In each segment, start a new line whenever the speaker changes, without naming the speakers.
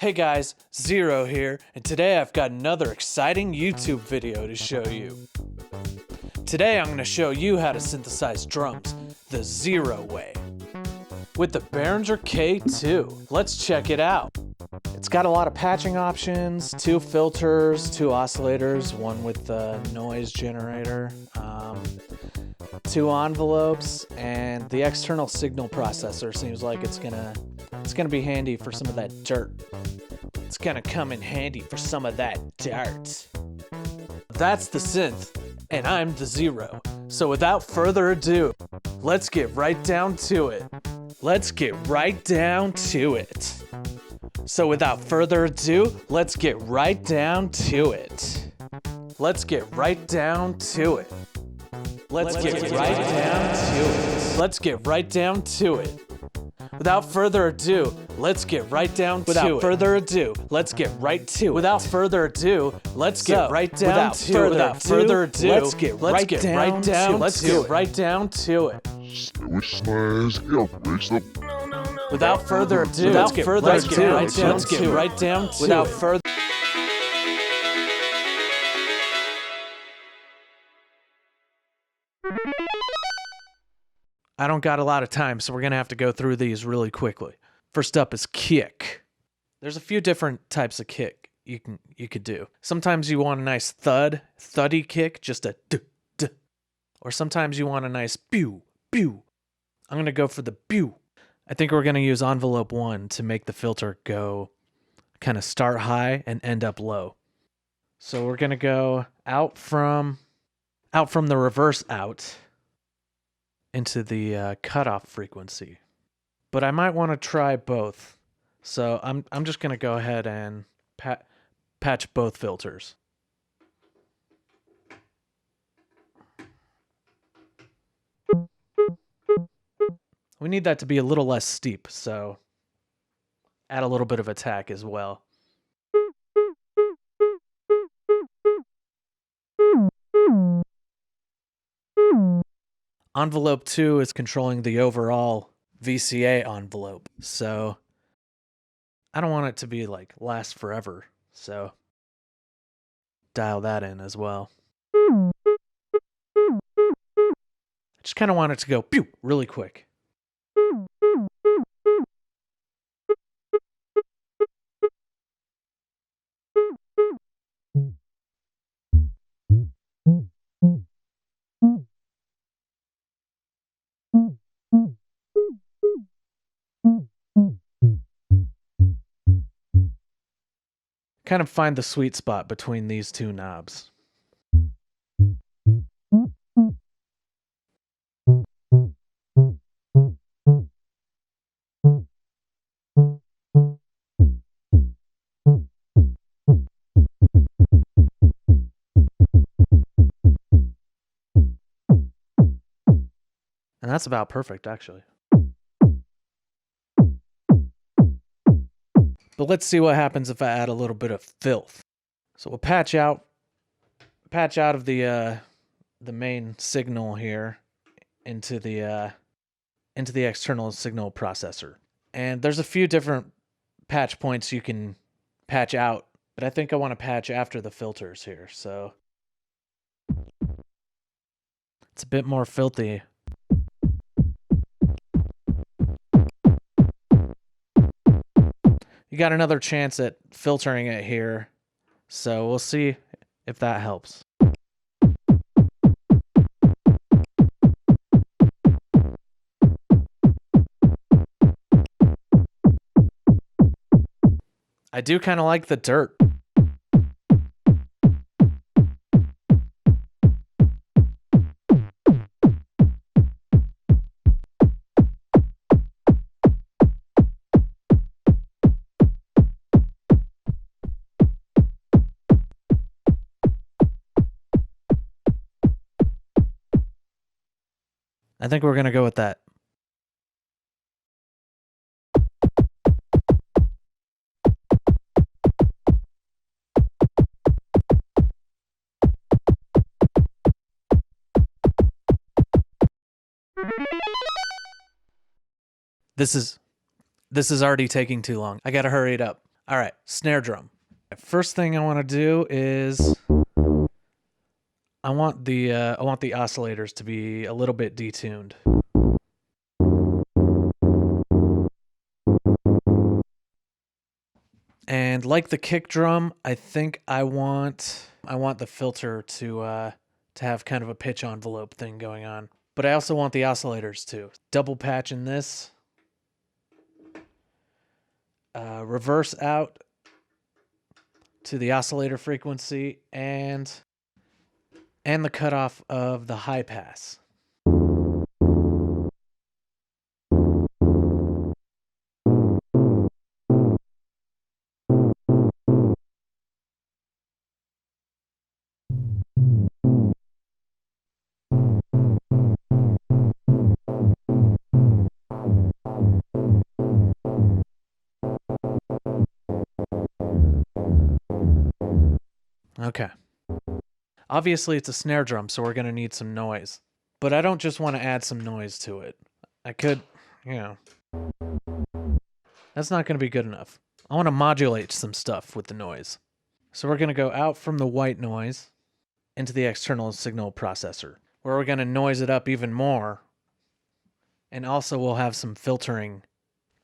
Hey guys, Zero here, and today I've got another exciting YouTube video to show you. Today I'm going to show you how to synthesize drums the Zero way with the Behringer K2. Let's check it out. It's got a lot of patching options, 2 filters, 2 oscillators, one with the noise generator, 2 envelopes, and the external signal processor seems like it's gonna be handy for some of that dirt. It's gonna come in handy for some of that dirt. That's the synth, and I'm the Zero. So without further ado, let's get right down to it. So without further ado, let's get right down to it. Let's get right down to it. Without further ado, let's get right down to it. Without further ado, let's get right to it. Without further ado, let's get right down to it. Without further ado, let's get right down to it. Without further ado, let's get right down to it. Without further. I don't got a lot of time, so we're going to have to go through these really quickly. First up is kick. There's a few different types of kick you could do. Sometimes you want a nice thuddy kick, just a duh. Or sometimes you want a nice pew. I'm going to go for the pew. I think we're going to use envelope 1 to make the filter go kind of start high and end up low. So we're going to go out from the reverse out into the cutoff frequency. But I might want to try both. So I'm just going to go ahead and patch both filters. We need that to be a little less steep, so add a little bit of attack as well. Envelope 2 is controlling the overall VCA envelope, so I don't want it to be like last forever, so dial that in as well. I just kind of want it to go pew really quick. Kind of find the sweet spot between these two knobs. And that's about perfect, actually. But let's see what happens if I add a little bit of filth. So we'll patch out of the main signal here into the external signal processor. And there's a few different patch points you can patch out, but I think I want to patch after the filters here. So it's a bit more filthy. You got another chance at filtering it here, so we'll see if that helps. I do kind of like the dirt. I think we're going to go with that. This is already taking too long. I gotta hurry it up. All right, snare drum. First thing I want to do is I want the oscillators to be a little bit detuned. And like the kick drum, I think I want the filter to have kind of a pitch envelope thing going on. But I also want the oscillators too. Double patch in this. Reverse out to the oscillator frequency and the cutoff of the high pass. Okay. Obviously, it's a snare drum, so we're going to need some noise. But I don't just want to add some noise to it. I could, that's not going to be good enough. I want to modulate some stuff with the noise. So we're going to go out from the white noise into the external signal processor, where we're going to noise it up even more. And also we'll have some filtering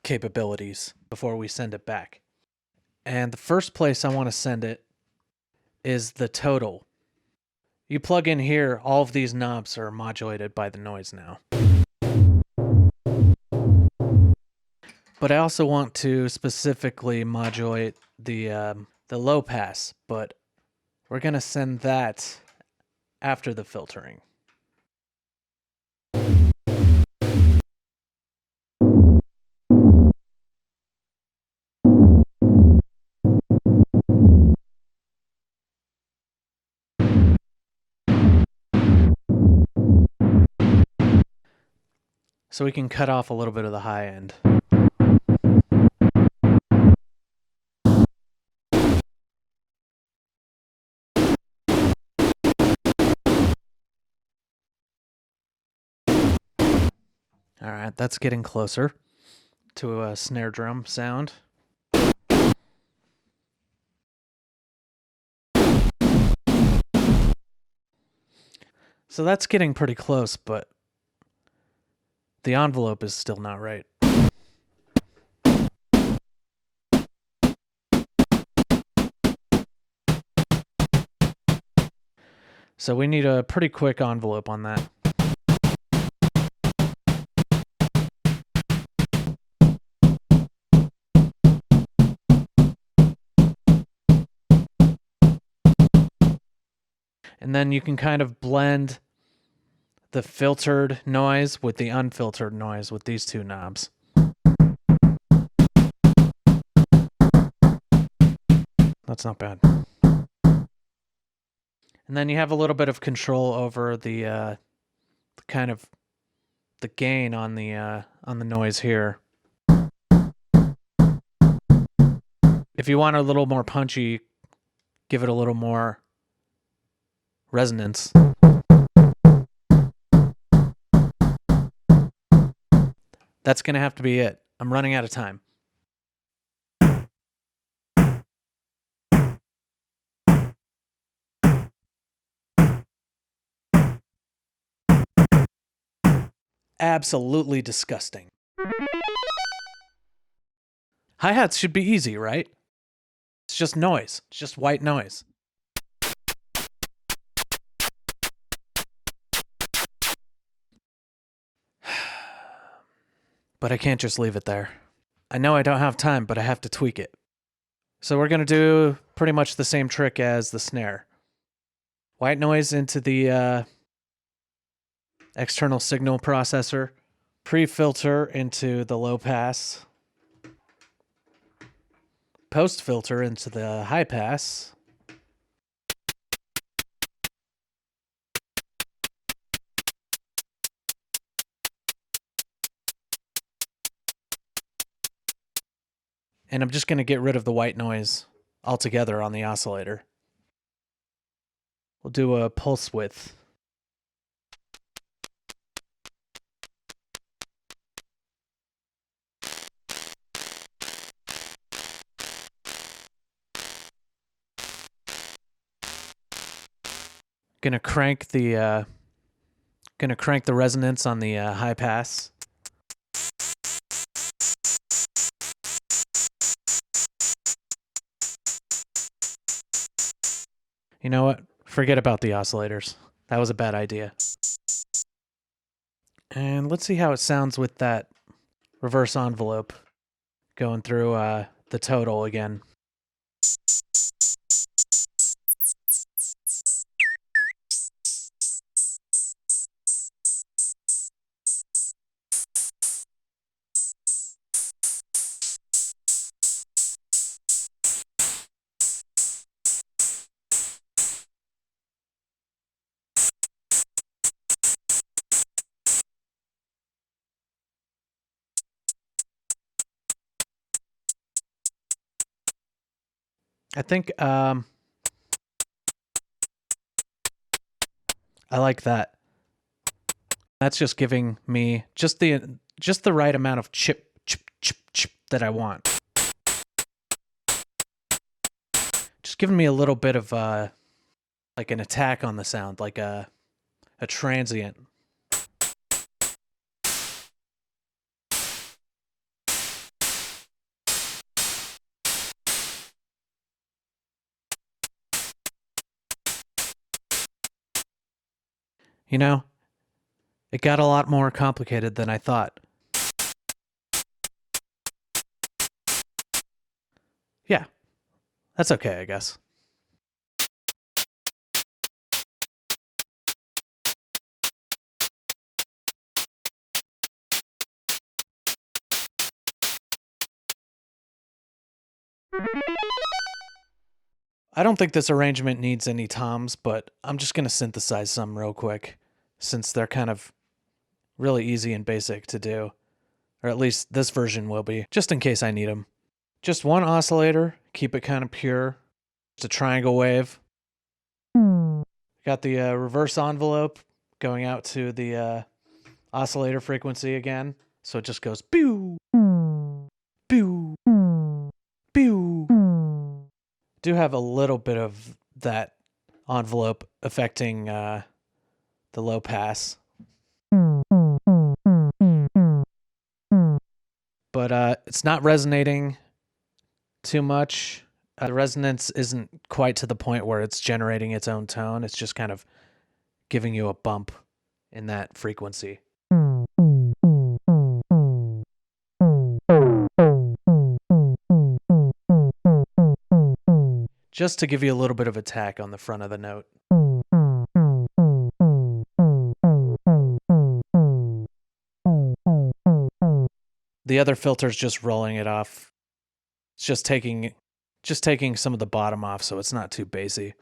capabilities before we send it back. And the first place I want to send it is the total. You plug in here, all of these knobs are modulated by the noise now. But I also want to specifically modulate the low pass, but we're going to send that after the filtering. So we can cut off a little bit of the high end. All right, that's getting closer to a snare drum sound. So that's getting pretty close, but the envelope is still not right. So we need a pretty quick envelope on that. And then you can kind of blend the filtered noise with the unfiltered noise with these two knobs. That's not bad. And then you have a little bit of control over the kind of the gain on the noise here. If you want a little more punchy, give it a little more resonance. That's going to have to be it. I'm running out of time. Absolutely disgusting. Hi-hats should be easy, right? It's just noise. It's just white noise. But I can't just leave it there. I know I don't have time, but I have to tweak it. So we're going to do pretty much the same trick as the snare. White noise into the external signal processor. Pre-filter into the low pass. Post-filter into the high pass. And I'm just going to get rid of the white noise altogether on the oscillator. We'll do a pulse width. Gonna crank the resonance on the high pass. You know what? Forget about the oscillators. That was a bad idea. And let's see how it sounds with that reverse envelope going through the total again. I think I like that. That's just giving me just the right amount of chip that I want. Just giving me a little bit of like an attack on the sound, like a transient. You know, it got a lot more complicated than I thought. Yeah, that's okay, I guess. I don't think this arrangement needs any toms, but I'm just going to synthesize some real quick, since they're kind of really easy and basic to do. Or at least this version will be, just in case I need them. Just one oscillator, keep it kind of pure. It's a triangle wave. Got the reverse envelope going out to the oscillator frequency again. So it just goes pew, pew, pew. Do have a little bit of that envelope affecting the low pass. But it's not resonating too much. The resonance isn't quite to the point where it's generating its own tone. It's just kind of giving you a bump in that frequency. Just to give you a little bit of attack on the front of the note. The other filter's just rolling it off. It's just taking some of the bottom off so it's not too bassy.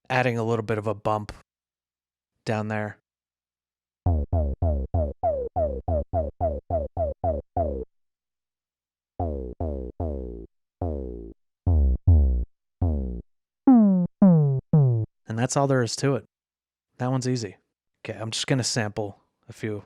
Adding a little bit of a bump down there. And that's all there is to it. That one's easy. Okay, I'm just going to sample a few.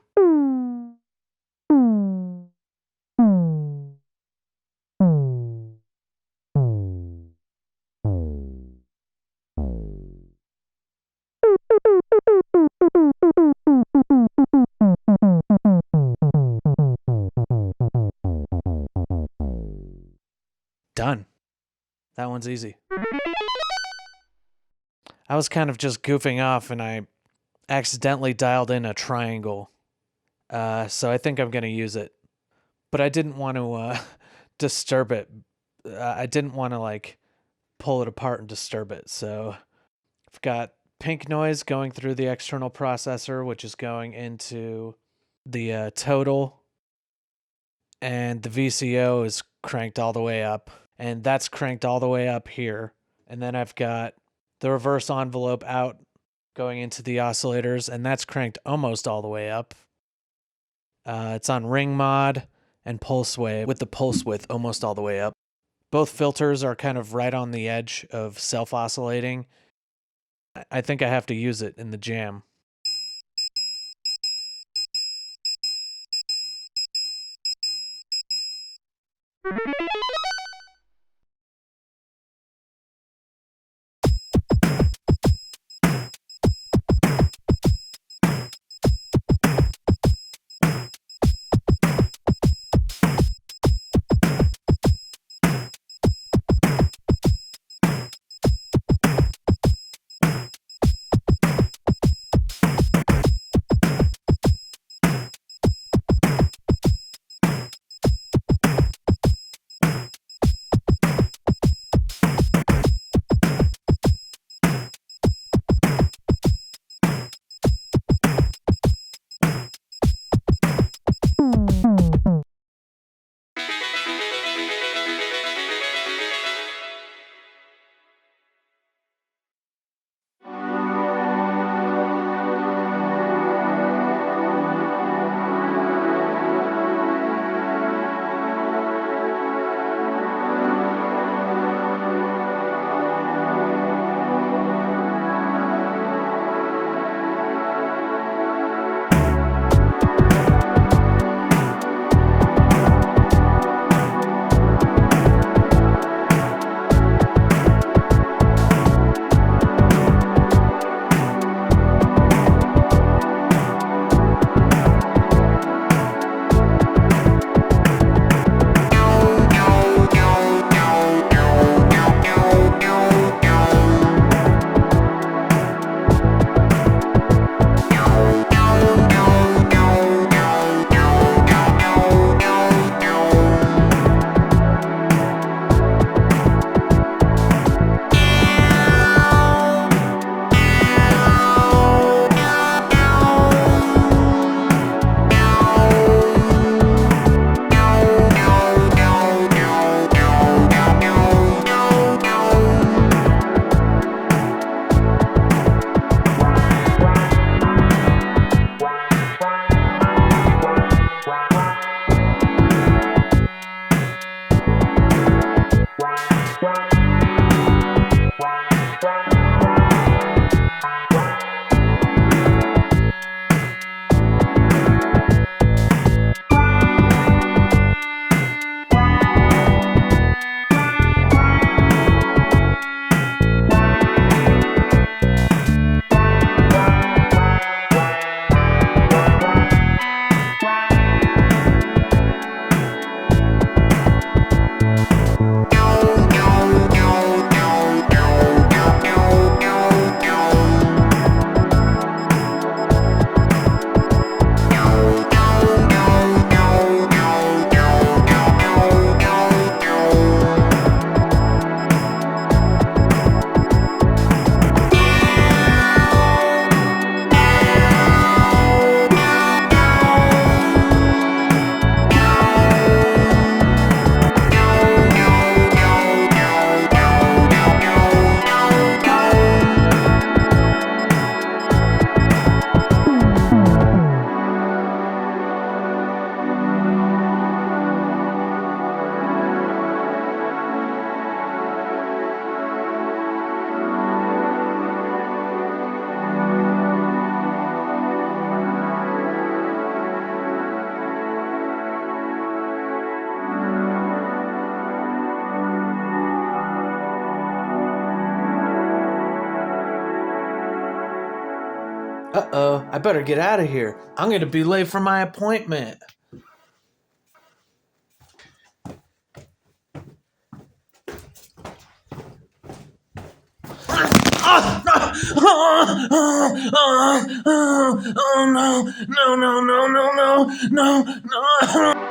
Done. That one's easy. I was kind of just goofing off and I accidentally dialed in a triangle. So I think I'm going to use it. But I didn't want to disturb it. I didn't want to like pull it apart and disturb it. So I've got pink noise going through the external processor, which is going into the total. And the VCO is cranked all the way up. And that's cranked all the way up here. And then I've got the reverse envelope out going into the oscillators, and that's cranked almost all the way up. It's on ring mod and pulse wave, with the pulse width almost all the way up. Both filters are kind of right on the edge of self-oscillating. I think I have to use it in the jam. Uh-oh, I better get out of here. I'm gonna be late for my appointment. Oh no, no, no, no, no, no, no, no.